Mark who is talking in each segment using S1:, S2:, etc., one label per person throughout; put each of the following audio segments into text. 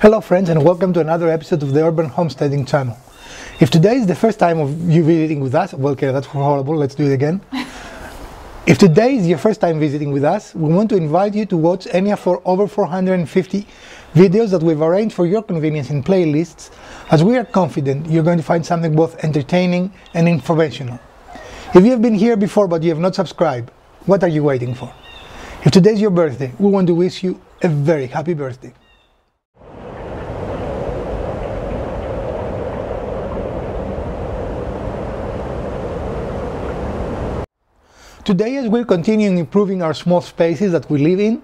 S1: Hello friends, and welcome to another episode of the Urban Homesteading channel. If today is the first time of you visiting with us, well, okay, that's horrible, let's do it again. If today is your first time visiting with us, we want to invite you to watch any of our over 450 videos that we've arranged for your convenience in playlists, as we are confident you're going to find something both entertaining and informational. If you have been here before but you have not subscribed, what are you waiting for? If today is your birthday, we want to wish you a very happy birthday. Today, as we're continuing improving our small spaces that we live in,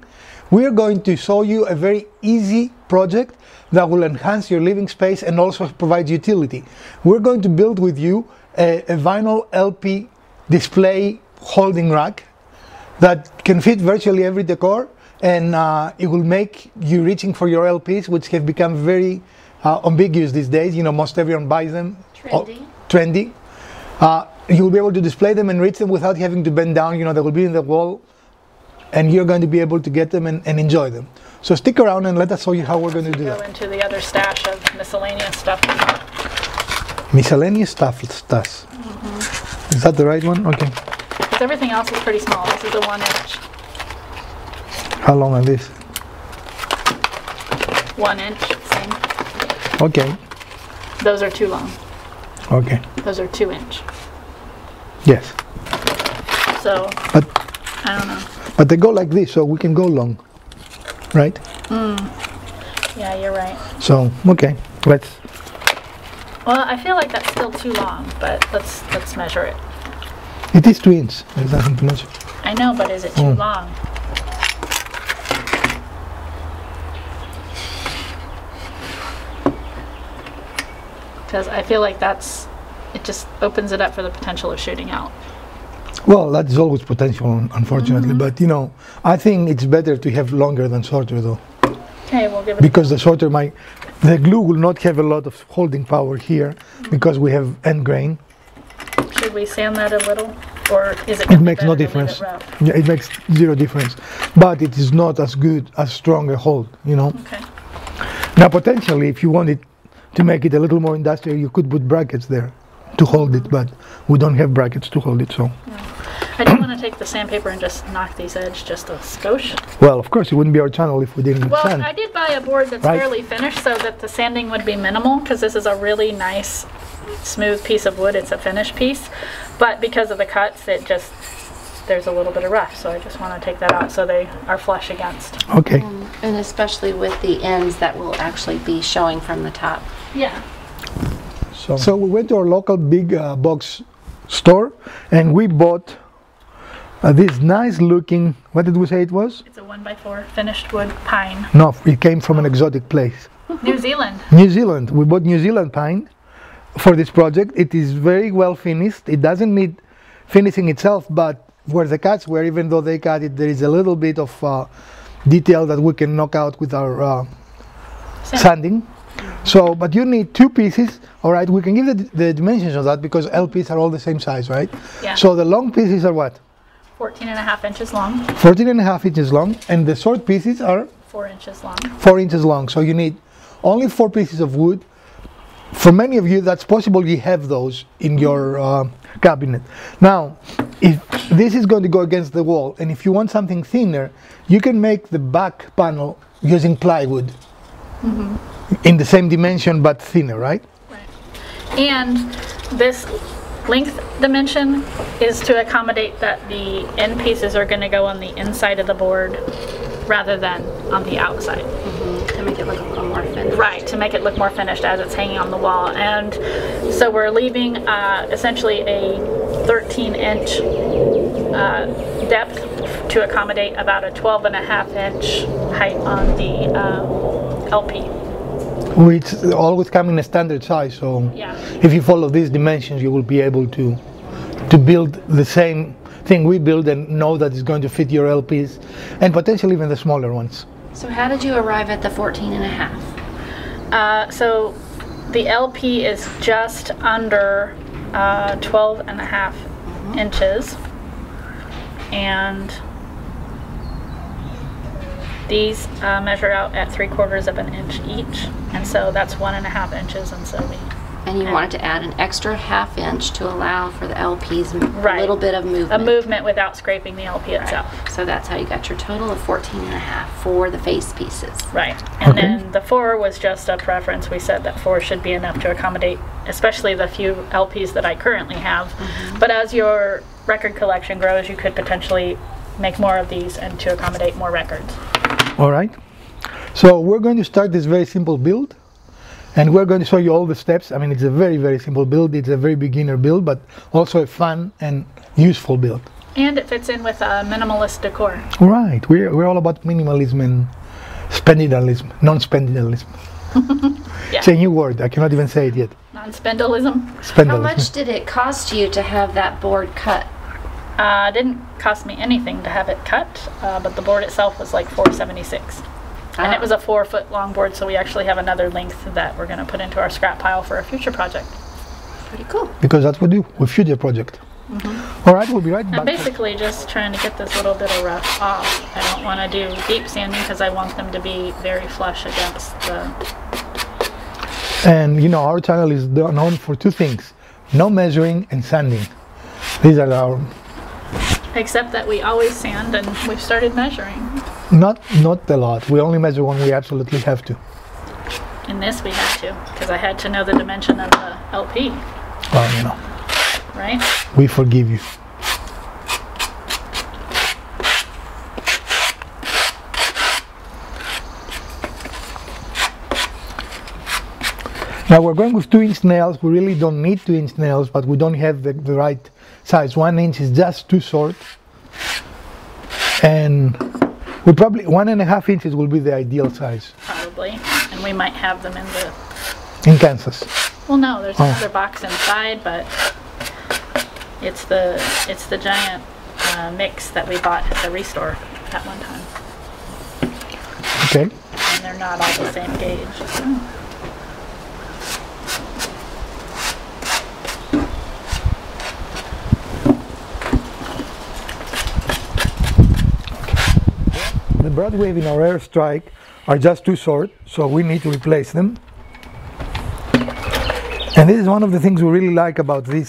S1: we are going to show you a very easy project that will enhance your living space and also provide utility. We're going to build with you a vinyl LP display holding rack that can fit virtually every decor, and it will make you reaching for your LPs, which have become very ambiguous these days. You know, most everyone buys them. Trendy. You'll be able to display them and reach them without having to bend down. You know, they will be in the wall and you're going to be able to get them and enjoy them. So stick around and let us show you how we're going to do that.
S2: Go into the other stash of miscellaneous stuff.
S1: Miscellaneous stuff. Is that the right one? Okay.
S2: Because everything else is pretty small. This is a 1 inch.
S1: How long are these?
S2: 1 inch, same.
S1: Okay.
S2: Those are too long.
S1: Okay.
S2: Those are 2 inch.
S1: Yes.
S2: So,
S1: but
S2: I don't know.
S1: But they go like this, so we can go long, right?
S2: Yeah, you're right.
S1: So, okay, let's.
S2: Well, I feel like that's still too long, but let's measure it.
S1: It is 2 inches. There's nothing to measure.
S2: I know, but is it too long? Because I feel like it just opens it up for the potential of shooting out.
S1: Well, that's always potential, unfortunately. But you know, I think it's better to have longer than shorter, though.
S2: Okay, we'll give it.
S1: Because the shorter the glue will not have a lot of holding power here, because we have end grain.
S2: Should we sand that a little, or is it?
S1: It makes no difference. Yeah, it makes zero difference. But it is not as good as strong a hold, you know.
S2: Okay.
S1: Now, potentially, if you wanted to make it a little more industrial, you could put brackets there to hold it, but we don't have brackets to hold it, so.
S2: Yeah. I do want to take the sandpaper and just knock these edges just a skosh.
S1: Well, of course, it wouldn't be our channel if we didn't sand.
S2: Well, I did buy a board that's fairly finished so that the sanding would be minimal, because this is a really nice, smooth piece of wood. It's a finished piece, but because of the cuts, there's a little bit of rough, so I just want to take that out so they are flush against.
S1: Okay.
S3: And especially with the ends that will actually be showing from the top.
S2: Yeah.
S1: So we went to our local big box store and we bought this nice looking, what did we say it was?
S2: It's a 1x4 finished wood pine.
S1: No, it came from an exotic place.
S2: New Zealand.
S1: New Zealand. We bought New Zealand pine for this project. It is very well finished. It doesn't need finishing itself, but where the cuts were, even though they cut it, there is a little bit of detail that we can knock out with our sanding. So, but you need 2 pieces. All right, we can give the dimensions of that because LPs are all the same size, right?
S2: Yeah.
S1: So the long pieces are what?
S2: 14.5 inches long.
S1: 14.5 inches long, and the short pieces are
S2: 4 inches long.
S1: 4 inches long. So you need only 4 pieces of wood. For many of you, that's possible. You have those in your cabinet. Now, if this is going to go against the wall, and if you want something thinner, you can make the back panel using plywood. In the same dimension but thinner, right?
S2: Right. And this length dimension is to accommodate that the end pieces are going to go on the inside of the board rather than on the outside.
S3: To make it look a little more finished.
S2: Right, to make it look more finished as it's hanging on the wall. And so we're leaving essentially a 13-inch depth to accommodate about a 12.5-inch height on the LP.
S1: Which always come in a standard size, so
S2: Yeah.
S1: if you follow these dimensions, you will be able to build the same thing we build and know that it's going to fit your LPs and potentially even the smaller ones.
S3: So how did you arrive at the 14.5?
S2: So the LP is just under 12.5 inches, and These measure out at 3/4 of an inch each, and so that's 1.5 inches, and so we...
S3: And you wanted to add an extra 1/2 inch to allow for the LP's
S2: Right.
S3: a little bit of movement.
S2: A movement without scraping the LP itself.
S3: So that's how you got your total of 14.5 for the face pieces.
S2: Right. And
S1: Okay.
S2: then the 4 was just a preference. We said that 4 should be enough to accommodate, especially the few LPs that I currently have. But as your record collection grows, you could potentially make more of these and to accommodate more records.
S1: All right. So we're going to start this very simple build, and we're going to show you all the steps. I mean, it's a very, very simple build. It's a very beginner build, but also a fun and useful build.
S2: And it fits in with a minimalist decor.
S1: All right. We're all about minimalism and spendidalism, non-spendidalism.
S2: Yeah.
S1: It's a new word. I cannot even say it yet.
S2: Non-spindleism.
S3: How
S1: Spendidalism.
S3: much did it cost you to have that board cut?
S2: Didn't cost me anything to have it cut, but the board itself was like $476. And it was a 4-foot long board, so we actually have another length that we're going to put into our scrap pile for a future project.
S3: Pretty cool.
S1: Because that's what we do with future project. All right, we'll be right
S2: I'm
S1: back.
S2: basically just trying to get this little bit of rough off. I don't want to do deep sanding because I want them to be very flush against the...
S1: And you know, our channel is known for two things: no measuring and sanding. These are our
S2: Except that we always sand, and we've started measuring.
S1: not a lot. We only measure when we absolutely have to.
S2: In this we had to, because I had to know the dimension of the LP,
S1: Well, you know,
S2: right?
S1: we forgive you. Now we're going with 2-inch nails. We really don't need 2-inch nails, but we don't have the right size. 1 inch is just too short. And we probably 1.5 inches will be the ideal size
S2: Probably. And we might have them in the...
S1: in Kansas.
S2: Well, no, there's another box inside, but it's the giant mix that we bought at the restore at one time.
S1: Okay.
S2: And they're not all the same gauge. So.
S1: The broad wave in our airstrike are just too short, so we need to replace them. And this is one of the things we really like about the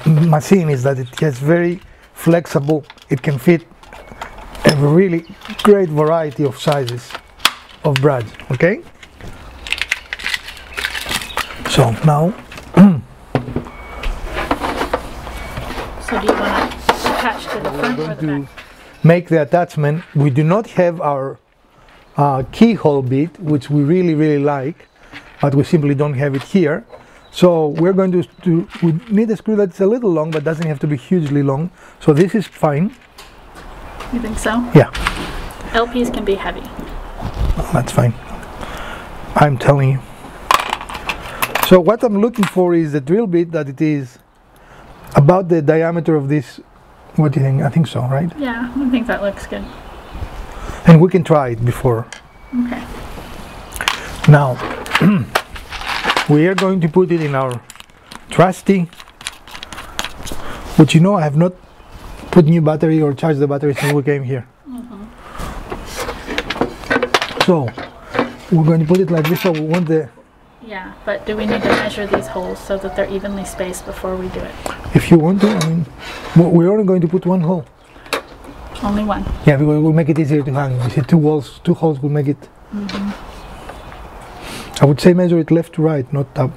S1: machine, is that it has very flexible. It can fit a really great variety of sizes of brads. Okay. So now,
S2: So do you want to attach to the front or the
S1: to
S2: back?
S1: make the attachment, we do not have our keyhole bit, which we really like, but we simply don't have it here. So we're going to we need a screw that's a little long, but doesn't have to be hugely long. So this is fine.
S2: You think so?
S1: Yeah,
S2: LPs can be heavy.
S1: that's fine. I'm telling you. So what I'm looking for is the drill bit that it is about the diameter of this. What do you think? I think so, right?
S2: Yeah, I think that looks good.
S1: And we can try it before.
S2: Okay.
S1: Now, we are going to put it in our trusty, which, you know, I have not put new battery or charged the battery since we came here. So, we're going to put it like this, so we want the,
S2: Yeah, but do we need to measure these holes so that they're evenly spaced before we do it?
S1: if you want to, I mean, we're only going to put one hole.
S2: Only one.
S1: Yeah, because we'll make it easier to hang. You see, two holes will make it. I would say measure it left to right, not up.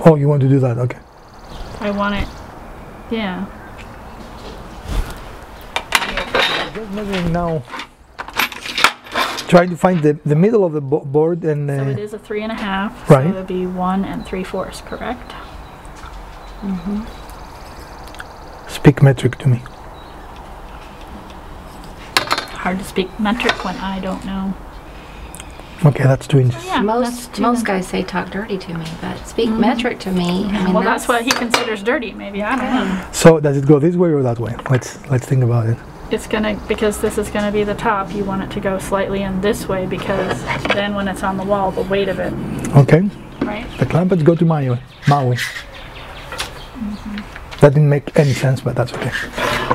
S1: Oh, you want to do that? Okay.
S2: I want it. Yeah.
S1: Just measuring now. Trying to find the middle of the board and.
S2: So it is a 3.5.
S1: Right.
S2: So it would be 1 3/4, correct?
S1: Speak metric to me.
S2: Hard to speak metric when I don't know.
S1: Okay, that's 2 inches.
S2: Yeah,
S3: Most guys say talk dirty to me, but speak metric to me. I mean,
S2: well, that's what he considers dirty. Maybe I don't know.
S1: So does it go this way or that way? Let's think about it.
S2: It's gonna, because this is gonna be the top. You want it to go slightly in this way because then when it's on the wall, the weight of it,
S1: Okay.
S2: right?
S1: The clampets go to Maui. That didn't make any sense, but that's okay.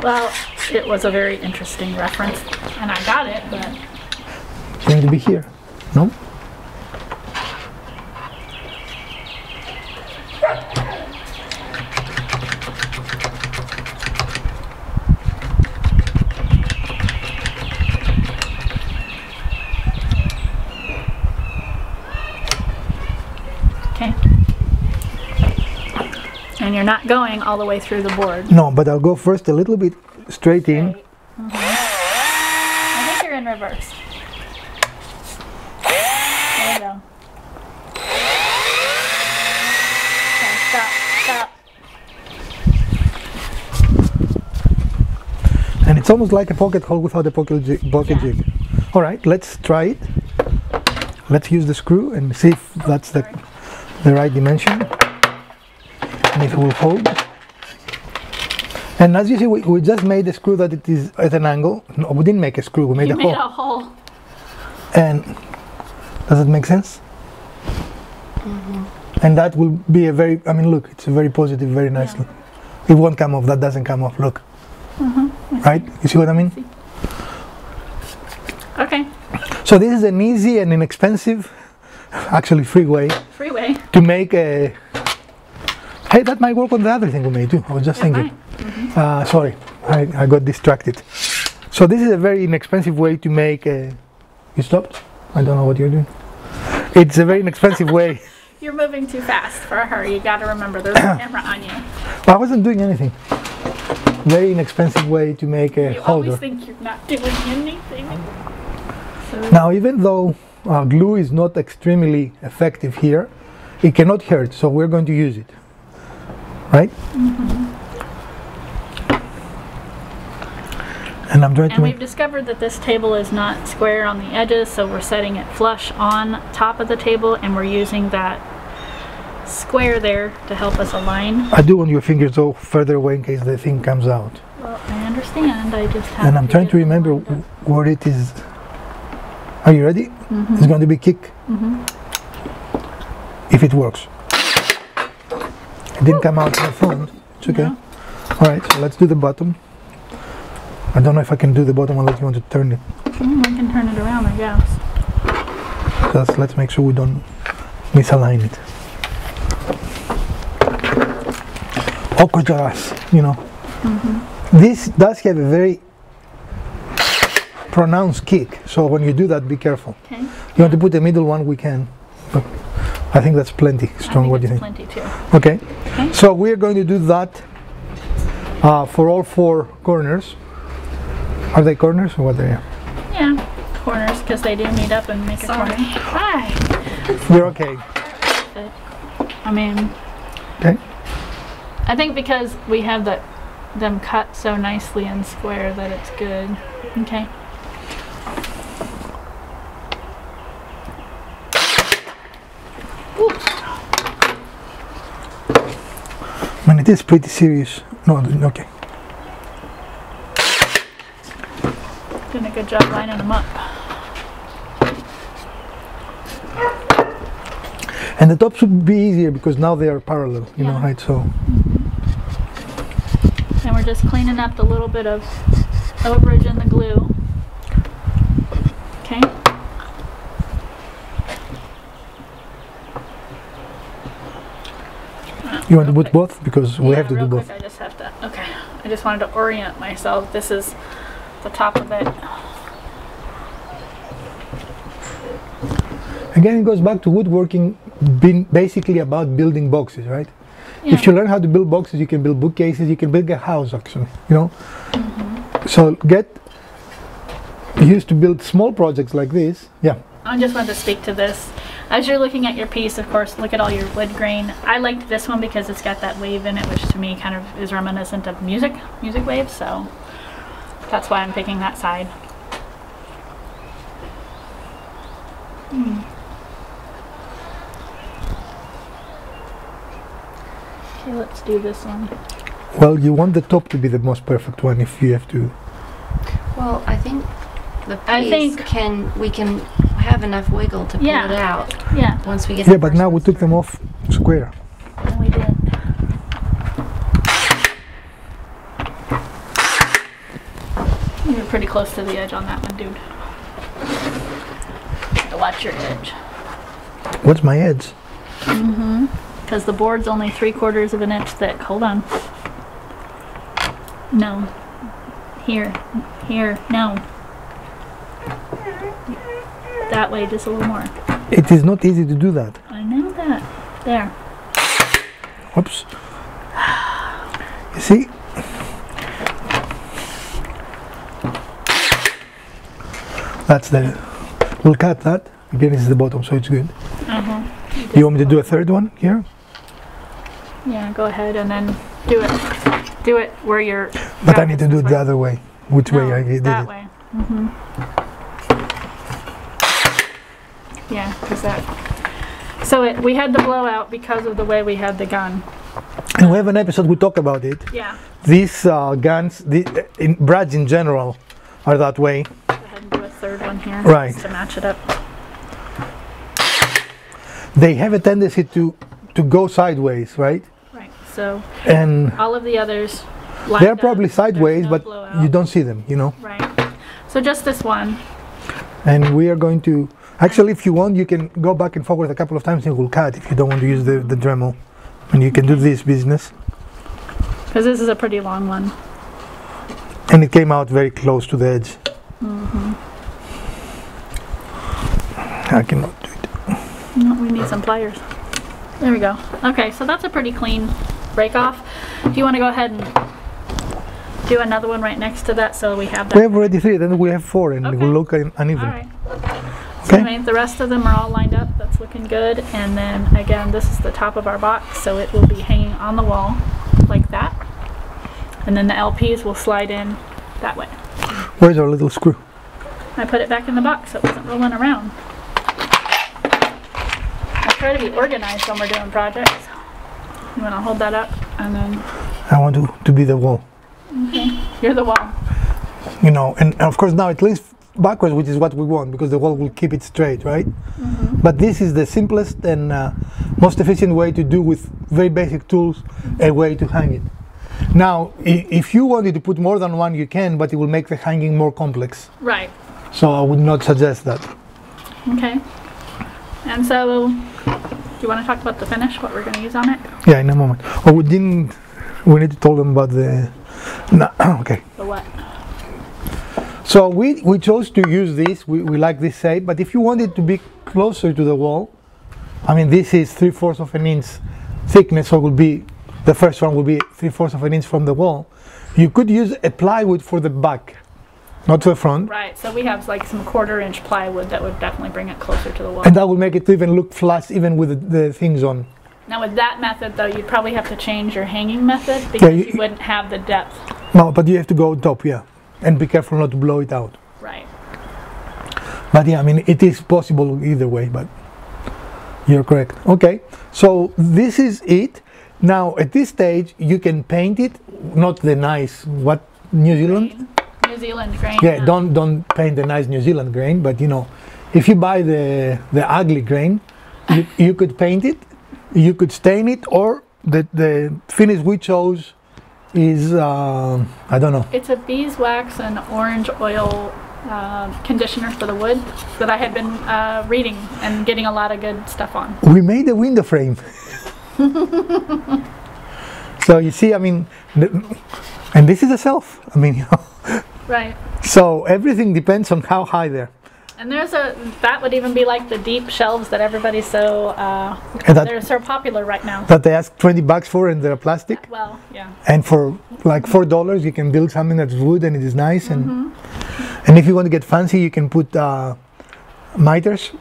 S2: Well, it was a very interesting reference, and I got it, but
S1: going to be here, no?
S2: Okay. And you're not going all the way through the board.
S1: No, but I'll go first a little bit straight in.
S2: I think you're in reverse. There you go. Okay, stop.
S1: And it's almost like a pocket hole without a pocket jig. All right, let's try it. Let's use the screw and see if that's the right dimension and if it will hold. And as you see, we just made a screw that it is at an angle. No, we didn't make a screw, we made a hole.
S2: You made a hole.
S1: And does it make sense? And that will be a very, I mean, look, it's a very positive, very nice look. It won't come off, that doesn't come off, look. Right? You see what I mean?
S2: Okay.
S1: So this is an easy and inexpensive, actually free way to make a... Hey, that might work on the other thing we made too. I was just thinking. Sorry, I got distracted. So this is a very inexpensive way to make a... You stopped? I don't know what you're doing. It's a very inexpensive way.
S2: You're moving too fast for her. You got to remember there's a camera on you.
S1: I wasn't doing anything. Very inexpensive way to make a holder.
S2: You always think you're not doing anything. So
S1: Now, even though glue is not extremely effective here, it cannot hurt, so we're going to use it. Right? And I'm trying to
S2: And
S1: make...
S2: we've discovered that this table is not square on the edges, so we're setting it flush on top of the table, and we're using that square there to help us align.
S1: I do want your fingers go further away in case the thing comes out.
S2: Well, I understand. I just have
S1: And I'm trying to remember where it is. Are you ready? It's going to be kick. If it works. It didn't come out on the phone. It's okay.
S2: No.
S1: Alright, so let's do the bottom. I don't know if I can do the bottom unless you want to turn it.
S2: We can turn it around, I guess.
S1: Just let's make sure we don't misalign it. Awkward ass, you know. This does have a very pronounced kick, so when you do that, be careful.
S2: Okay.
S1: You want to put the middle one, we can. But I think that's plenty strong. What do you think?
S2: Plenty too.
S1: Okay. So we're going to do that for all four corners. Are they corners or what they are?
S2: Yeah, corners, because they do meet up and make a corner. Hi.
S1: You're okay.
S2: I mean,
S1: Okay.
S2: I think because we have them cut so nicely and square that it's good. Okay.
S1: I mean, it is pretty serious. No, okay.
S2: Doing a good job lining them up.
S1: And the top should be easier because now they are parallel, you know, right? So.
S2: And we're just cleaning up the little bit of overage in the glue. Okay.
S1: You want to put both? Because we have to do both.
S2: Quick, I just have to, okay. I just wanted to orient myself. This is the top of it.
S1: Again, it goes back to woodworking being basically about building boxes, right?
S2: Yeah.
S1: If you learn how to build boxes, you can build bookcases, you can build a house actually, you know? So get used to build small projects like this. Yeah.
S2: I just wanted to speak to this. As you're looking at your piece, of course, look at all your wood grain. I liked this one because it's got that wave in it, which to me kind of is reminiscent of music waves, so that's why I'm picking that side. Okay, let's do this one.
S1: Well, you want the top to be the most perfect one if you have to.
S3: Well, I think the piece we can have enough wiggle to pull it out.
S2: Yeah.
S3: Once we get.
S1: Yeah, but now we took them off square.
S2: And we did. You were pretty close to the edge on that one, dude. watch your edge.
S1: What's my edge?
S2: Because the board's only 3/4 of an inch thick. Hold on. No. Here. No. That way, just a little more.
S1: It is not easy to do that.
S2: I know that. There.
S1: Whoops. You see? That's the... We'll cut that. Again, this is the bottom, so it's good. You want me to do a third one here?
S2: Yeah, go ahead and then do it. Do it where you're...
S1: But I need to do it the other way. Which way I did
S2: that
S1: it?
S2: way. Yeah, because that... So we had the blowout because of the way we had the gun.
S1: And we have an episode we talk about it.
S2: Yeah.
S1: These guns, brads in general, are that way.
S2: Go ahead and do a third one here.
S1: Right.
S2: Just to match it up.
S1: They have a tendency to go sideways, right?
S2: Right. So
S1: and
S2: all of the others,
S1: they're probably sideways, but
S2: blowout.
S1: you don't see them, you know.
S2: Right. So just this one.
S1: And we are going to actually, if you want, you can go back and forward a couple of times and we'll cut if you don't want to use the Dremel, and you can do this business.
S2: Because this is a pretty long one.
S1: And it came out very close to the edge. I cannot do it.
S2: No, we need some pliers. There we go. Okay, so that's a pretty clean break off. Do you want to go ahead and do another one right next to that so we have that?
S1: We have already 3, then we have 4, and it will look uneven.
S2: All right. So anyway, the rest of them are all lined up. That's looking good. And then again, this is the top of our box, so it will be hanging on the wall like that. And then the LPs will slide in that way.
S1: Where's our little screw?
S2: I put it back in the box so it wasn't rolling around. I try to be organized when we're doing projects. You want to hold that up and then...
S1: I want to be the wall.
S2: Okay, you're the wall.
S1: You know, and of course now it leans backwards, which is what we want, because the wall will keep it straight, right? But this is the simplest and most efficient way to do with very basic tools a way to hang it. Now, if you wanted to put more than one, you can, but it will make the hanging more complex.
S2: Right.
S1: So I would not suggest that.
S2: Okay. And so, do you want to talk about the finish, what we're going to use on it?
S1: Yeah, in a moment. Oh, we need to tell them about the... No, okay.
S2: The what?
S1: So we chose to use this, we like this shape, but if you want it to be closer to the wall, I mean this is 3/4 of an inch thickness, so it will be, the first one will be 3/4 of an inch from the wall. You could use a plywood for the back, not the front.
S2: Right, so we have like some 1/4 inch plywood that would definitely bring it closer to the wall.
S1: And that will make it even look flush even with the things on.
S2: Now with that method though, you'd probably have to change your hanging method because you wouldn't have the depth.
S1: No, but you have to go on top, yeah. And be careful not to blow it out.
S2: Right.
S1: But yeah, I mean, it is possible either way, but you're correct. Okay, so this is it. Now, at this stage, you can paint it, not the nice, what, New Zealand?
S2: Grain. New Zealand grain.
S1: Yeah, don't paint the nice New Zealand grain, but you know, if you buy the ugly grain, you could paint it, you could stain it, or the finish we chose is I don't know.
S2: It's a beeswax and orange oil conditioner for the wood that I had been reading and getting a lot of good stuff on.
S1: We made a window frame. So you see, I mean, and this is a shelf. I mean, you know.
S2: Right.
S1: So everything depends on how high they're.
S2: And that would even be like the deep shelves that everybody's so, they're so popular right now.
S1: That they ask $20 for, and they're plastic.
S2: Well, yeah.
S1: And for like $4, you can build something that's wood and it is nice. And if you want to get fancy, you can put miters,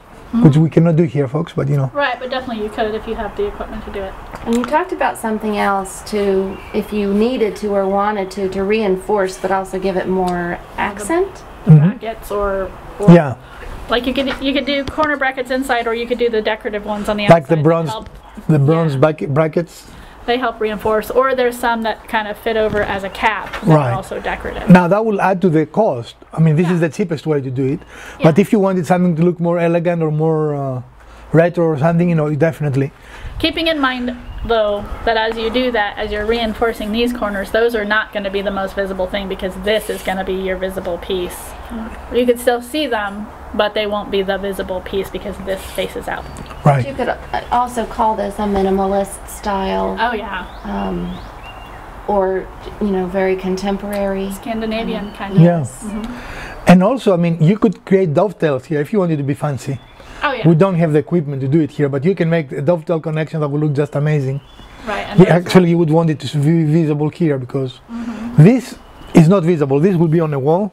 S1: which we cannot do here, folks. But you know.
S2: Right, but definitely you could if you have the equipment to do it.
S3: And you talked about something else to, if you needed to or wanted to reinforce, but also give it more accent.
S2: Brackets or
S1: yeah.
S2: Like you could do corner brackets inside, or you could do the decorative ones on the
S1: outside.
S2: outside.
S1: Like the bronze brackets.
S2: They help reinforce, or there's some that kind of fit over as a cap that are also decorative.
S1: Now that will add to the cost. I mean, this is the cheapest way to do it. Yeah. But if you wanted something to look more elegant or more retro or something, you know, definitely.
S2: Keeping in mind, though, that as you do that, as you're reinforcing these corners, those are not going to be the most visible thing because this is going to be your visible piece. You can still see them, but they won't be the visible piece because this faces out.
S1: Right.
S3: You could also call this a minimalist style,
S2: Oh yeah,
S3: or very contemporary.
S2: Scandinavian kind of.
S1: Yeah. And also, I mean, you could create dovetails here if you wanted to be fancy.
S2: Oh yeah.
S1: We don't have the equipment to do it here, but you can make a dovetail connection that will look just amazing.
S2: Right. And
S1: Actually, you would want it to be visible here because this is not visible. This will be on a wall.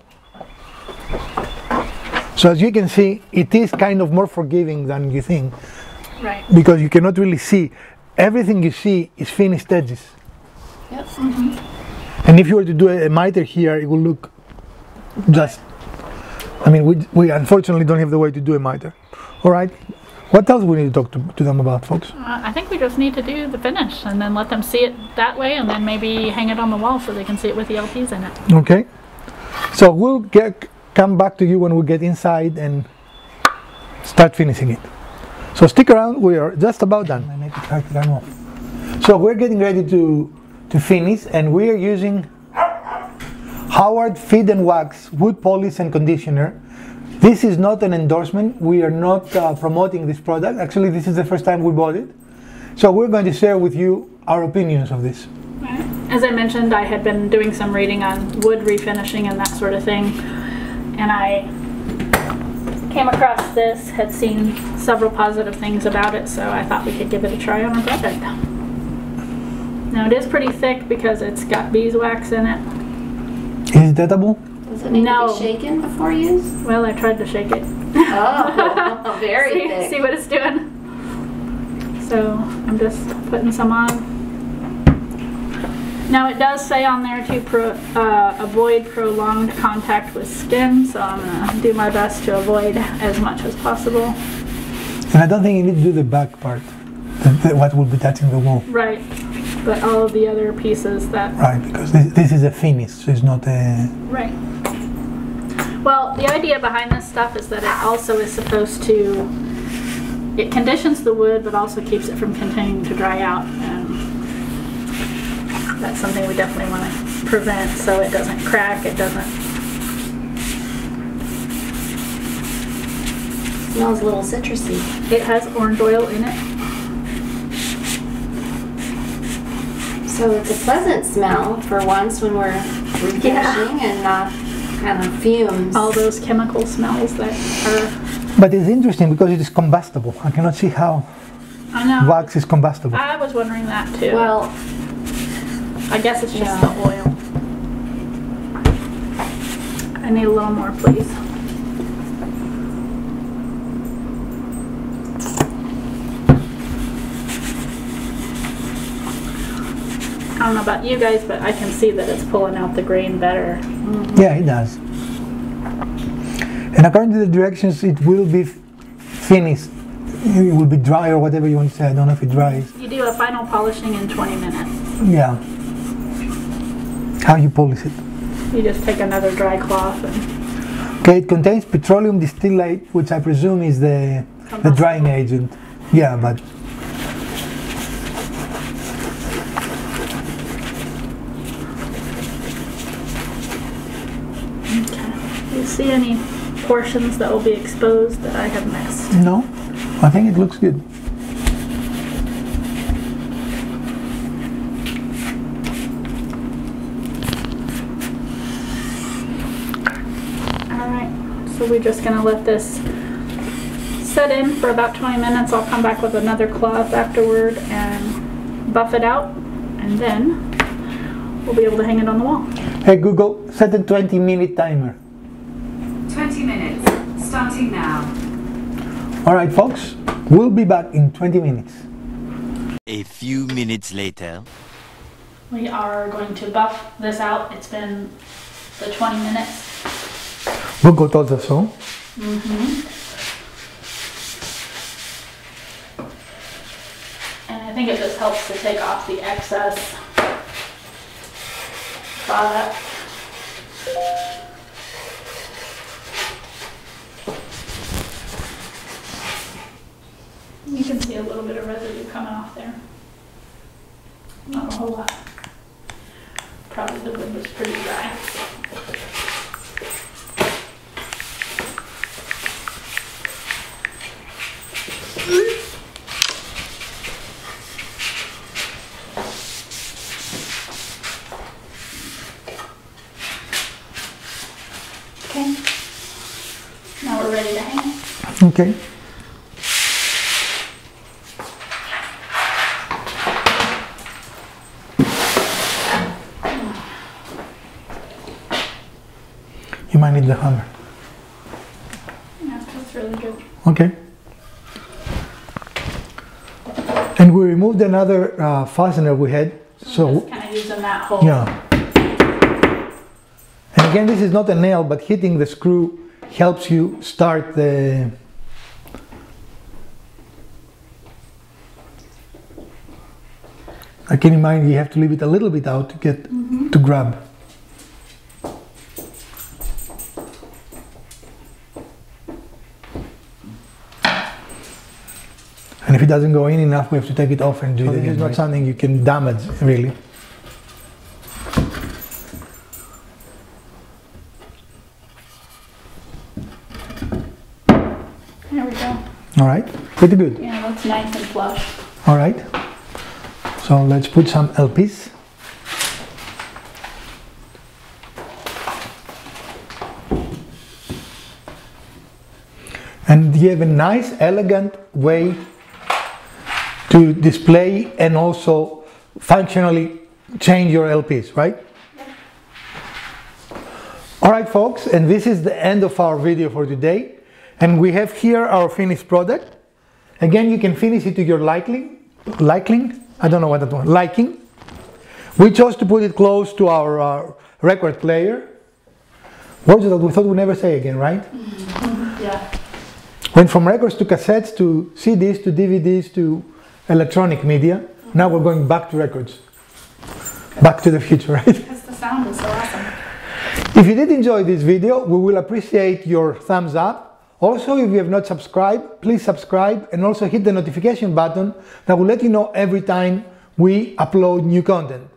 S1: So as you can see, it is kind of more forgiving than you think,
S2: right.
S1: because you cannot really see. Everything you see is finished edges.
S3: Yep.
S1: And if you were to do a miter here, it will look just, I mean, we unfortunately don't have the way to do a miter. All right, what else we need to talk to them about, folks?
S2: I think we just need to do the finish and then let them see it that way, and then maybe hang it on the wall so they can see it with the LPs in it.
S1: Okay, so we'll come back to you when we get inside and start finishing it. So stick around, we are just about done. I need to try to turn off. So we're getting ready to finish, and we are using Howard Feed and Wax Wood Polish and Conditioner. This is not an endorsement. We are not promoting this product. Actually, this is the first time we bought it. So we're going to share with you our opinions of this.
S2: Right. As I mentioned, I had been doing some reading on wood refinishing and that sort of thing, and I came across this, had seen several positive things about it, so I thought we could give it a try on our project. Now it is pretty thick because it's got beeswax in it.
S1: Is it edible?
S3: Does it need
S2: No.
S3: to be shaken before use?
S2: Well, I tried to shake it.
S3: Oh, very thick.
S2: See what it's doing. So I'm just putting some on. Now it does say on there to avoid prolonged contact with skin, so I'm going to do my best to avoid as much as possible.
S1: And I don't think you need to do the back part, what will be touching the wall.
S2: Right, but all of the other pieces that...
S1: Right, because this is a finish, so it's not a...
S2: Right. Well, the idea behind this stuff is that it also is supposed to... It conditions the wood, but also keeps it from continuing to dry out. And that's something we definitely want to prevent, so it doesn't crack, it doesn't...
S3: Smells a little citrusy.
S2: It has orange oil in it.
S3: So it's a pleasant smell for once when we're refinishing and not kind of fumes.
S2: All those chemical smells that are...
S1: But it's interesting because it is combustible. I cannot see how
S2: I know.
S1: wax is combustible.
S2: I was wondering that too.
S3: Well,
S2: I guess it's just
S3: yeah.
S2: the oil. I need a little more, please. I don't know about you guys, but I can see that it's pulling out the grain better.
S1: Yeah, it does. And according to the directions, it will be finished. It will be dry or whatever you want to say. I don't know if it dries.
S2: You do a final polishing in 20 minutes.
S1: Yeah. How you polish it?
S2: You just take another dry cloth and...
S1: Okay, it contains petroleum distillate, which I presume is the drying agent. Yeah, but...
S2: Do you see any portions that will be exposed that I have missed?
S1: No, I think it looks good.
S2: Alright, so we're just going to let this set in for about 20 minutes. I'll come back with another cloth afterward and buff it out, and then we'll be able to hang it on the wall.
S1: Hey Google, set a 20-minute timer.
S4: 20 minutes, starting now.
S1: Alright folks, we'll be back in 20 minutes.
S5: A few minutes later.
S2: We are going to buff this out. It's been the 20 minutes.
S1: We'll go to the song.
S2: And I think it just helps to take off the excess product. You can see a little bit of residue coming off there. Not a whole lot. Probably the wood was pretty dry. Okay. Now we're ready to hang.
S1: Okay. You might need the hammer.
S2: Yeah, that's really good.
S1: Okay. And we removed another fastener we had. So
S2: just kind of using that hole.
S1: yeah. And again, this is not a nail, but hitting the screw helps you start the. Keep in mind, you have to leave it a little bit out to get to grab. And if it doesn't go in enough, we have to take it off and do it again. It's not something you can damage, really.
S2: There we go.
S1: All right, pretty good.
S2: Yeah, that's nice and flush.
S1: All right, so let's put some LPs. And you have a nice, elegant way to display and also functionally change your LPs, right? All right, folks, and this is the end of our video for today. And we have here our finished product. Again, you can finish it to your liking. I don't know what that was. Liking. We chose to put it close to our record player. Words that we thought we'd never say again, right?
S2: Yeah.
S1: Went from records to cassettes to CDs to DVDs to electronic media. Now we're going back to records. Back to the future, right?
S2: Because the sound is so awesome.
S1: If you did enjoy this video, we will appreciate your thumbs up. Also, if you have not subscribed, please subscribe and also hit the notification button that will let you know every time we upload new content.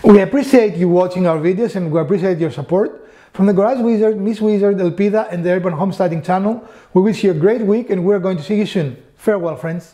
S1: We appreciate you watching our videos and we appreciate your support. From the Garage Wizard, Miss Wizard, Elpida and the Urban Homesteading channel, we wish you a great week and we're going to see you soon. Farewell, friends.